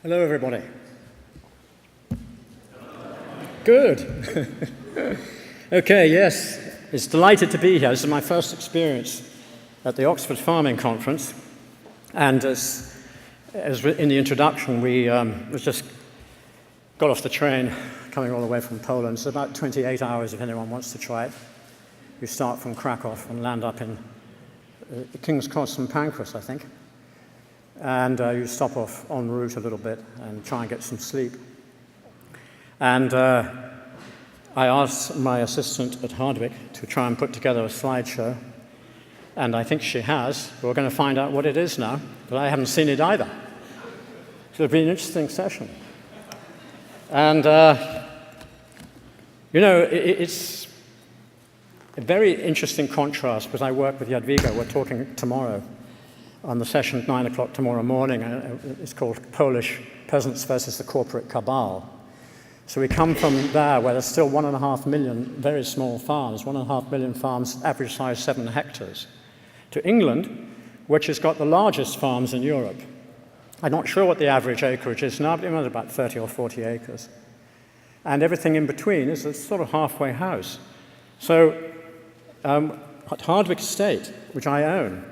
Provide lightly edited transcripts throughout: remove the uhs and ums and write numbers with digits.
Hello, everybody. Good. Okay, yes, it's delighted to be here. This is my first experience at the Oxford Farming Conference. And as in the introduction, we just got off the train coming all the way from Poland. It's about 28 hours if anyone wants to try it. You start from Krakow and land up in King's Cross and Pancras, I think. And you stop off en route a little bit and try and get some sleep. And I asked my assistant at Hardwick to try and put together a slideshow, and I think she has. We're going to find out what it is now, but I haven't seen it either. So it'll be an interesting session. And, it's a very interesting contrast, because I work with Jadwiga. We're talking tomorrow on the session at 9 o'clock tomorrow morning. It's called Polish Peasants versus the Corporate Cabal. So we come from there, where there's still 1.5 million very small farms, 1.5 million farms, average size 7 hectares, to England, which has got the largest farms in Europe. I'm not sure what the average acreage is now, but it's about 30 or 40 acres. And everything in between is a sort of halfway house. So at Hardwick Estate, which I own,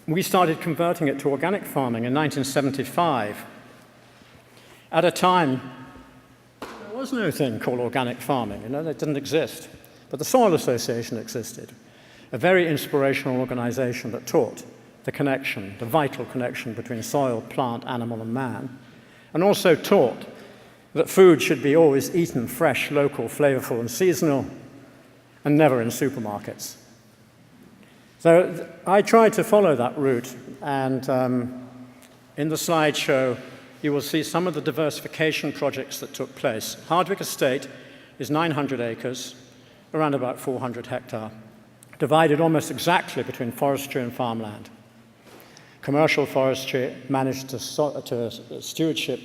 we started converting it to organic farming in 1975. At a time, there was no thing called organic farming, it didn't exist. But the Soil Association existed, a very inspirational organization that taught the connection, the vital connection between soil, plant, animal, and man, and also taught that food should be always eaten fresh, local, flavorful, and seasonal, and never in supermarkets. So I tried to follow that route, and in the slideshow, you will see some of the diversification projects that took place. Hardwick Estate is 900 acres, around about 400 hectares, divided almost exactly between forestry and farmland. Commercial forestry managed to stewardship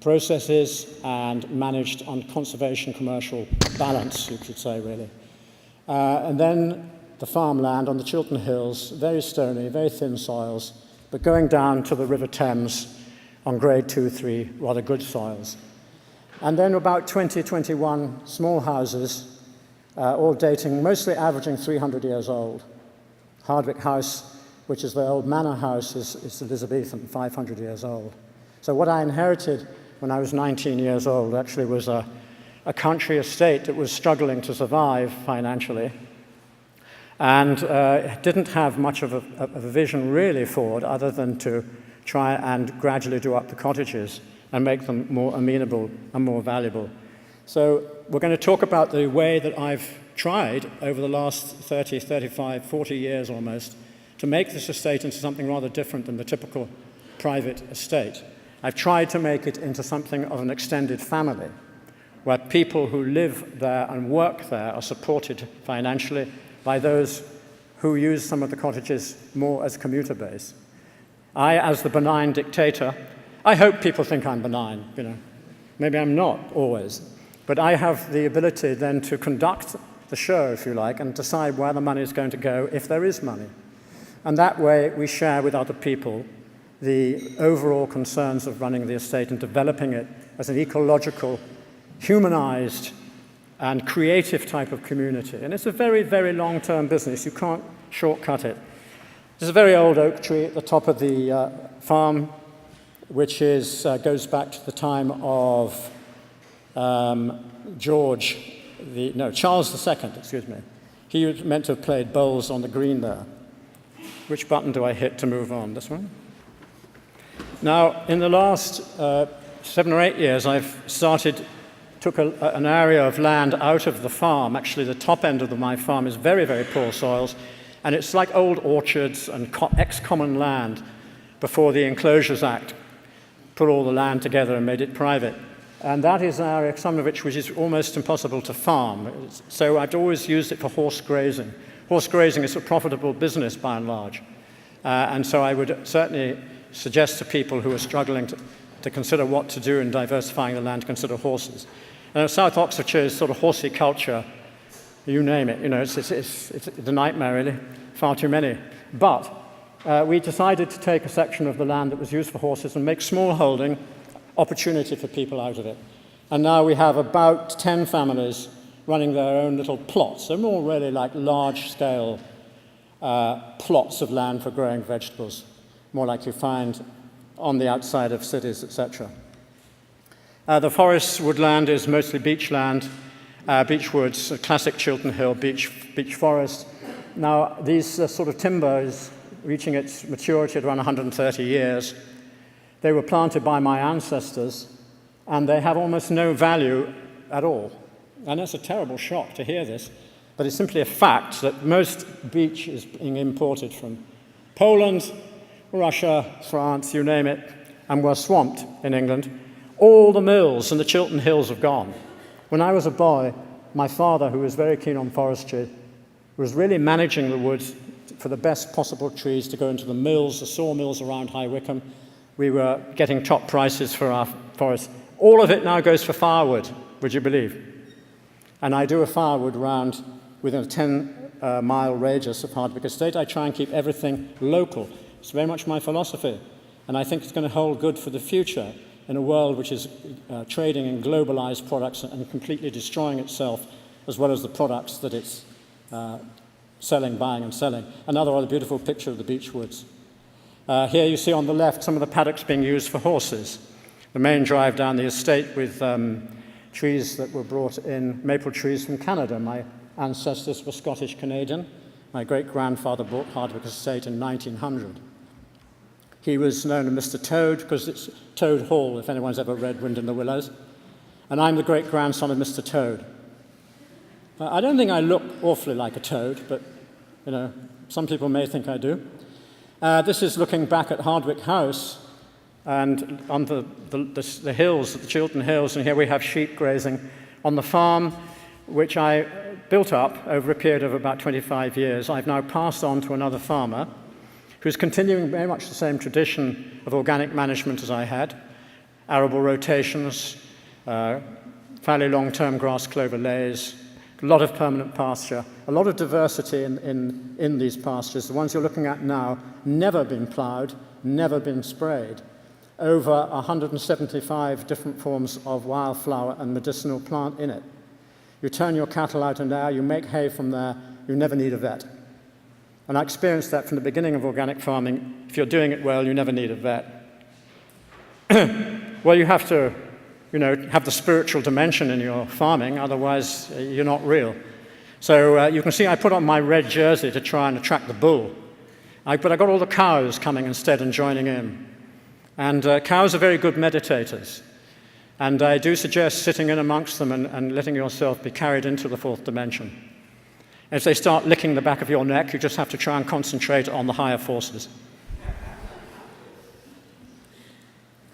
processes and managed on conservation commercial balance, you could say, really. And then the farmland on the Chiltern Hills, very stony, very thin soils, but going down to the River Thames on grade 2, 3, rather good soils. And then about 20, 21 small houses, all dating, mostly averaging 300 years old. Hardwick House, which is the old manor house, is Elizabethan, 500 years old. So what I inherited when I was 19 years old actually was a country estate that was struggling to survive financially, and didn't have much of a vision really for it, other than to try and gradually do up the cottages and make them more amenable and more valuable. So we're going to talk about the way that I've tried over the last 30, 35, 40 years almost to make this estate into something rather different than the typical private estate. I've tried to make it into something of an extended family, where people who live there and work there are supported financially by those who use some of the cottages more as commuter base. I, as the benign dictator, I hope people think I'm benign, Maybe I'm not always, but I have the ability then to conduct the show, if you like, and decide where the money is going to go, if there is money. And that way we share with other people the overall concerns of running the estate and developing it as an ecological, humanized, and creative type of community. And it's a very, very long-term business. You can't shortcut it. There's a very old oak tree at the top of the farm, which goes back to the time of Charles II, excuse me. He was meant to have played bowls on the green there. Which button do I hit to move on? This one? Now, in the last 7 or 8 years, I've took an area of land out of the farm. Actually, the top end of my farm is very, very poor soils, and it's like old orchards and ex-common land before the Enclosures Act put all the land together and made it private. And that is an area, some of which is almost impossible to farm. So I've always used it for horse grazing. Horse grazing is a profitable business by and large. And so I would certainly suggest to people who are struggling to consider what to do in diversifying the land, to consider horses. South Oxfordshire is sort of horsey culture, you name it. It's the nightmare, really. Far too many. But we decided to take a section of the land that was used for horses and make small holding opportunity for people out of it. And now we have about 10 families running their own little plots. They're more really like large-scale plots of land for growing vegetables, more like you find on the outside of cities, etc. The forest woodland is mostly beech land, beech woods, a classic Chiltern Hill beech forest. Now, these sort of timber is reaching its maturity at around 130 years. They were planted by my ancestors, and they have almost no value at all. And that's a terrible shock to hear this, but it's simply a fact that most beech is being imported from Poland, Russia, France, you name it, and we're swamped in England. All the mills in the Chiltern Hills have gone. When I was a boy, my father, who was very keen on forestry, was really managing the woods for the best possible trees to go into the mills, the sawmills around High Wycombe. We were getting top prices for our forest. All of it now goes for firewood, would you believe? And I do a firewood round within a 10-mile radius of Hardwick Estate. I try and keep everything local. It's very much my philosophy. And I think it's going to hold good for the future in a world which is trading in globalized products and completely destroying itself, as well as the products that it's buying and selling. Another rather beautiful picture of the beech woods. Here you see on the left some of the paddocks being used for horses. The main drive down the estate with trees that were brought in, maple trees from Canada. My ancestors were Scottish-Canadian. My great-grandfather bought Hardwick Estate in 1900. He was known as Mr. Toad because it's Toad Hall, if anyone's ever read Wind in the Willows. And I'm the great-grandson of Mr. Toad. I don't think I look awfully like a toad, but you know, some people may think I do. This is looking back at Hardwick House and on the hills, the Chiltern Hills, and here we have sheep grazing on the farm, which I built up over a period of about 25 years. I've now passed on to another farmer who's continuing very much the same tradition of organic management as I had, arable rotations, fairly long-term grass clover lays, a lot of permanent pasture, a lot of diversity in these pastures. The ones you're looking at now, never been ploughed, never been sprayed. Over 175 different forms of wildflower and medicinal plant in it. You turn your cattle out in there, you make hay from there, you never need a vet. And I experienced that from the beginning of organic farming. If you're doing it well, you never need a vet. Well, you have to, have the spiritual dimension in your farming, otherwise you're not real. So you can see I put on my red jersey to try and attract the bull. But I got all the cows coming instead and joining in. And cows are very good meditators. And I do suggest sitting in amongst them and letting yourself be carried into the fourth dimension. If they start licking the back of your neck, you just have to try and concentrate on the higher forces.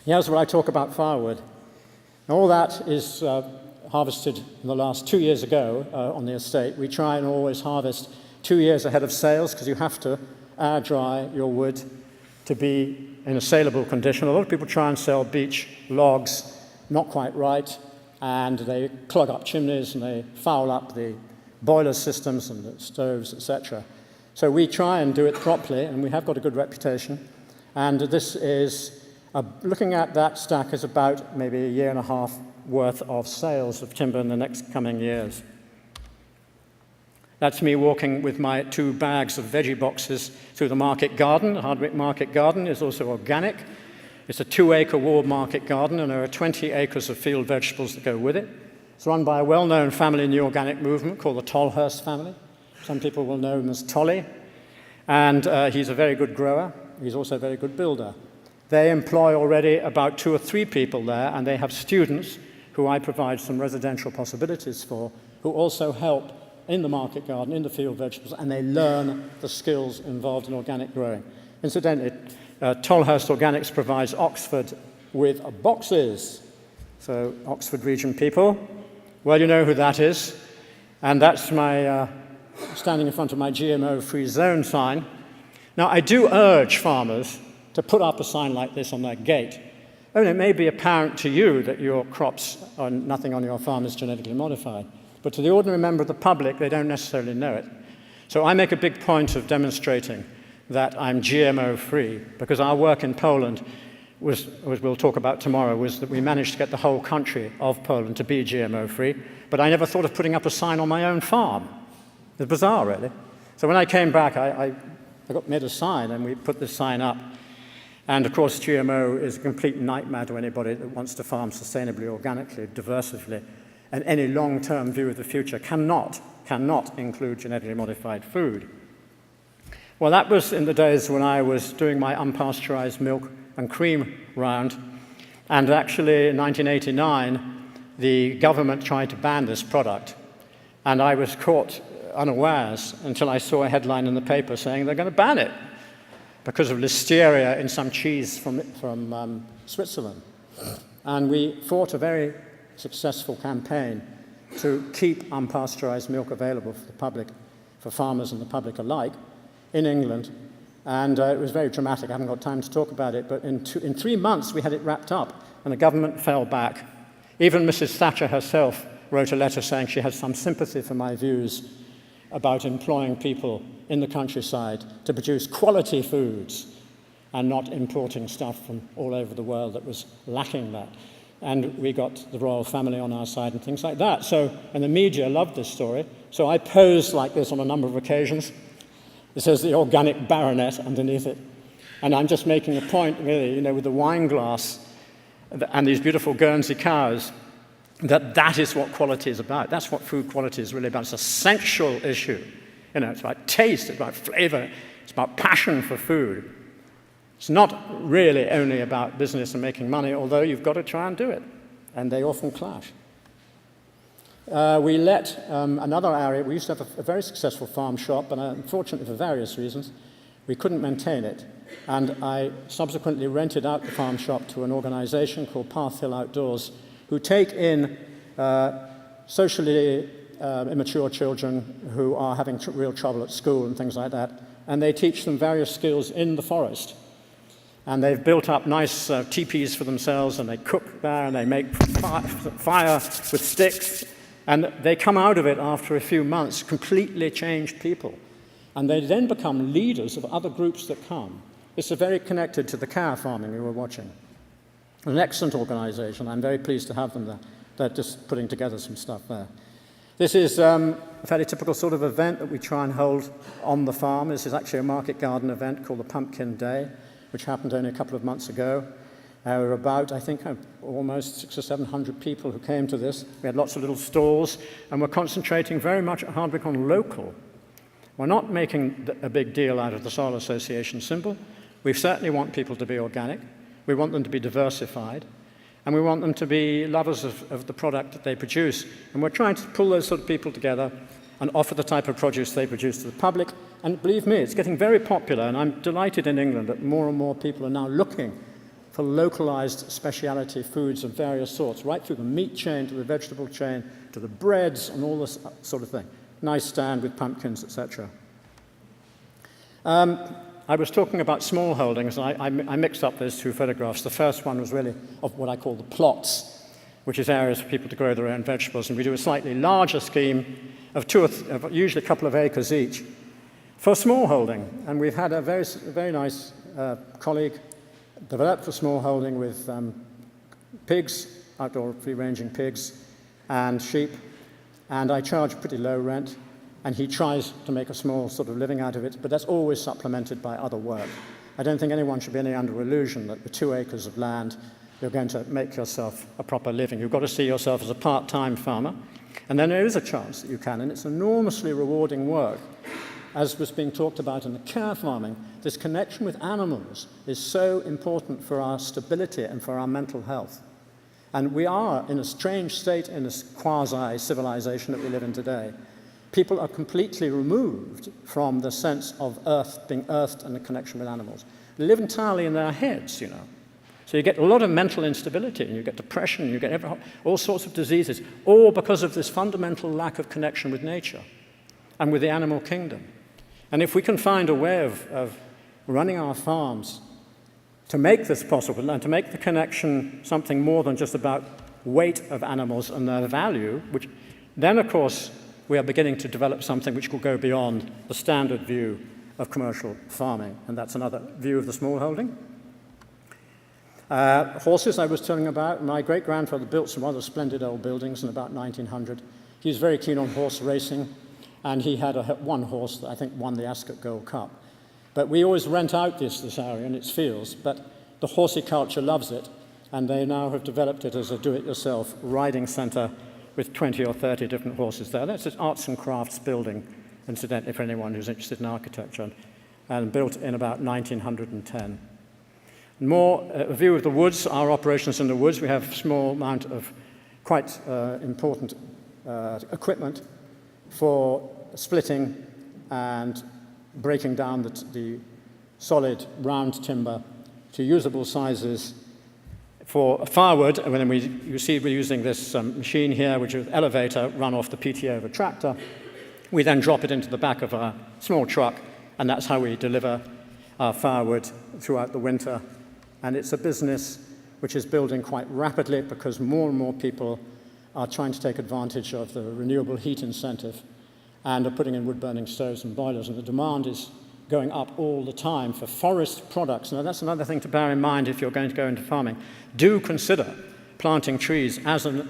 Here's where I talk about firewood. And all that is harvested in the last 2 years ago on the estate. We try and always harvest 2 years ahead of sales because you have to air dry your wood to be in a saleable condition. A lot of people try and sell beech logs not quite right, and they clog up chimneys and they foul up the boiler systems and the stoves, etc. So we try and do it properly, and we have got a good reputation. And this is, looking at that stack is about maybe a year and a half worth of sales of timber in the next coming years. That's me walking with my 2 bags of veggie boxes through the market garden. The Hardwick Market Garden is also organic. It's a 2-acre walled market garden, and there are 20 acres of field vegetables that go with it. It's run by a well-known family in the organic movement called the Tolhurst family. Some people will know him as Tolly. And he's a very good grower. He's also a very good builder. They employ already about 2 or 3 people there, and they have students who I provide some residential possibilities for, who also help in the market garden, in the field vegetables, and they learn the skills involved in organic growing. Incidentally, Tolhurst Organics provides Oxford with boxes. So, Oxford region people, well, you know who that is. And that's my standing in front of my GMO-free zone sign. Now, I do urge farmers to put up a sign like this on their gate. I mean, it may be apparent to you that your crops or nothing on your farm is genetically modified. But to the ordinary member of the public, they don't necessarily know it. So I make a big point of demonstrating that I'm GMO-free, because our work in Poland was, as we'll talk about tomorrow, was that we managed to get the whole country of Poland to be GMO-free, but I never thought of putting up a sign on my own farm. It's bizarre, really. So when I came back, I got made a sign, and we put this sign up. And of course, GMO is a complete nightmare to anybody that wants to farm sustainably, organically, diversively, and any long-term view of the future cannot include genetically modified food. Well, that was in the days when I was doing my unpasteurized milk and cream round, and actually in 1989, the government tried to ban this product, and I was caught unawares until I saw a headline in the paper saying they're going to ban it because of listeria in some cheese from Switzerland. And we fought a very successful campaign to keep unpasteurized milk available for the public, for farmers and the public alike, in England. And it was very dramatic. I haven't got time to talk about it, but in 3 months we had it wrapped up, and the government fell back. Even Mrs. Thatcher herself wrote a letter saying she had some sympathy for my views about employing people in the countryside to produce quality foods and not importing stuff from all over the world that was lacking that. And we got the royal family on our side and things like that. So, and the media loved this story. So I posed like this on a number of occasions. It says the organic baronet underneath it. And I'm just making a point, really, you know, with the wine glass and these beautiful Guernsey cows, that is what quality is about. That's what food quality is really about. It's a sensual issue. You know, it's about taste, it's about flavor, it's about passion for food. It's not really only about business and making money, although you've got to try and do it. And they often clash. We let another area, we used to have a very successful farm shop, but unfortunately for various reasons, we couldn't maintain it. And I subsequently rented out the farm shop to an organization called Path Hill Outdoors, who take in socially immature children who are having real trouble at school and things like that, and they teach them various skills in the forest. And they've built up nice teepees for themselves, and they cook there, and they make fire with sticks, and they come out of it after a few months completely changed people. And they then become leaders of other groups that come. It's very connected to the cow farming we were watching. An excellent organization. I'm very pleased to have them there. They're just putting together some stuff there. This is a fairly typical sort of event that we try and hold on the farm. This is actually a market garden event called the Pumpkin Day, which happened only a couple of months ago. There were about, I think, almost 600 or 700 people who came to this. We had lots of little stalls, and we're concentrating very much at Hardwick on local. We're not making a big deal out of the Soil Association symbol. We certainly want people to be organic. We want them to be diversified. And we want them to be lovers of the product that they produce. And we're trying to pull those sort of people together and offer the type of produce they produce to the public. And believe me, it's getting very popular. And I'm delighted in England that more and more people are now looking for localized specialty foods of various sorts, right through the meat chain to the vegetable chain to the breads and all this sort of thing. Nice stand with pumpkins, etc. I was talking about small holdings, and I mixed up those two photographs. The first one was really of what I call the plots, which is areas for people to grow their own vegetables. And we do a slightly larger scheme of usually a couple of acres each for small holding. And we've had a very nice colleague develop a small holding with pigs, outdoor free-ranging pigs, and sheep. And I charge pretty low rent. And he tries to make a small sort of living out of it, but that's always supplemented by other work. I don't think anyone should be any under illusion that with 2 acres of land, you're going to make yourself a proper living. You've got to see yourself as a part-time farmer, and then there is a chance that you can, and it's enormously rewarding work. As was being talked about in the care farming, this connection with animals is so important for our stability and for our mental health. And we are in a strange state in this quasi-civilization that we live in today. People are completely removed from the sense of being earthed and the connection with animals. They live entirely in their heads, you know. So you get a lot of mental instability, and you get depression, and you get all sorts of diseases, all because of this fundamental lack of connection with nature and with the animal kingdom. And if we can find a way of running our farms to make this possible, and to make the connection something more than just about weight of animals and their value, which then, of course, we are beginning to develop something which will go beyond the standard view of commercial farming, and that's another view of the smallholding. Horses I was telling about. My great-grandfather built some rather splendid old buildings in about 1900. He was very keen on horse racing, and he had one horse that I think won the Ascot Gold Cup. But we always rent out this area and its fields, but the horticulture loves it, and they now have developed it as a do-it-yourself riding centre with 20 or 30 different horses there. That's an arts and crafts building, incidentally, for anyone who's interested in architecture, and built in about 1910. More a view of the woods, our operations in the woods. We have a small amount of quite important equipment for splitting and breaking down the solid round timber to usable sizes for firewood. And then you see we're using this machine here, which is an elevator run off the PTO of a tractor. We then drop it into the back of a small truck, and that's how we deliver our firewood throughout the winter. And it's a business which is building quite rapidly because more and more people are trying to take advantage of the renewable heat incentive and are putting in wood-burning stoves and boilers, and the demand is going up all the time for forest products. Now, that's another thing to bear in mind if you're going to go into farming. Do consider planting trees as a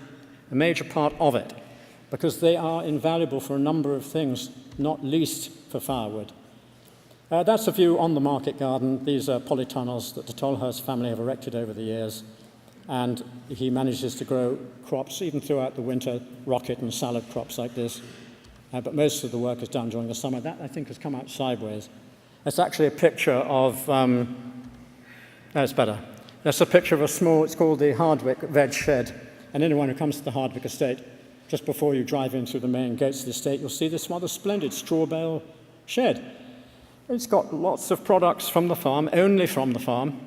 major part of it, because they are invaluable for a number of things, not least for firewood. That's a view on the market garden. These are polytunnels that the Tolhurst family have erected over the years, and he manages to grow crops even throughout the winter, rocket and salad crops like this. But most of the work is done during the summer. That, I think, has come out sideways. That's actually a picture of, that's better. That's a picture of a small, it's called the Hardwick veg shed. And anyone who comes to the Hardwick estate, just before you drive in through the main gates of the estate, you'll see this rather splendid straw bale shed. It's got lots of products from the farm, only from the farm.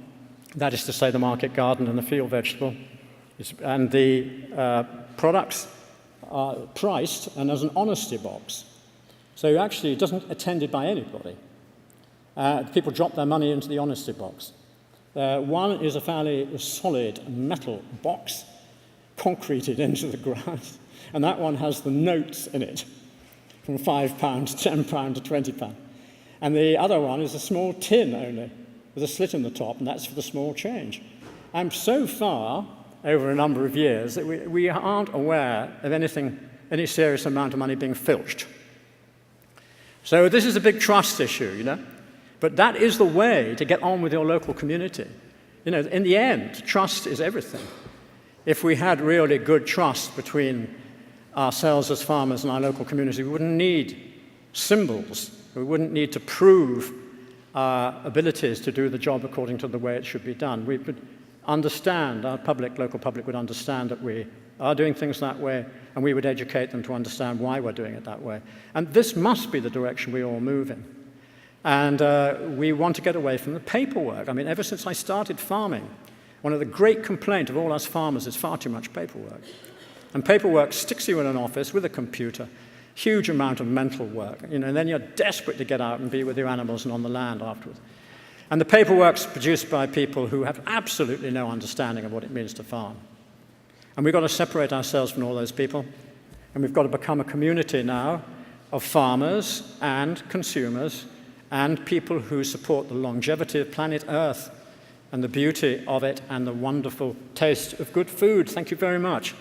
That is to say, the market garden and the field vegetable. And the products are priced and as an honesty box. So actually, it doesn't attended by anybody. People drop their money into the honesty box. One is a fairly solid metal box, concreted into the ground, and that one has the notes in it, from £5 to £10 to £20. And the other one is a small tin only, with a slit in the top, and that's for the small change. And so far, over a number of years, that we aren't aware of any serious amount of money being filched. So this is a big trust issue, you know. But that is the way to get on with your local community. You know, in the end, trust is everything. If we had really good trust between ourselves as farmers and our local community, we wouldn't need symbols. We wouldn't need to prove our abilities to do the job according to the way it should be done. We would understand, our local public would understand that we are doing things that way, and we would educate them to understand why we're doing it that way. And this must be the direction we all move in. And we want to get away from the paperwork. I mean, ever since I started farming, one of the great complaints of all us farmers is far too much paperwork. And paperwork sticks you in an office with a computer, huge amount of mental work, you know, and then you're desperate to get out and be with your animals and on the land afterwards. And the paperwork's produced by people who have absolutely no understanding of what it means to farm. And we've got to separate ourselves from all those people, and we've got to become a community now of farmers and consumers and people who support the longevity of planet Earth and the beauty of it and the wonderful taste of good food. Thank you very much.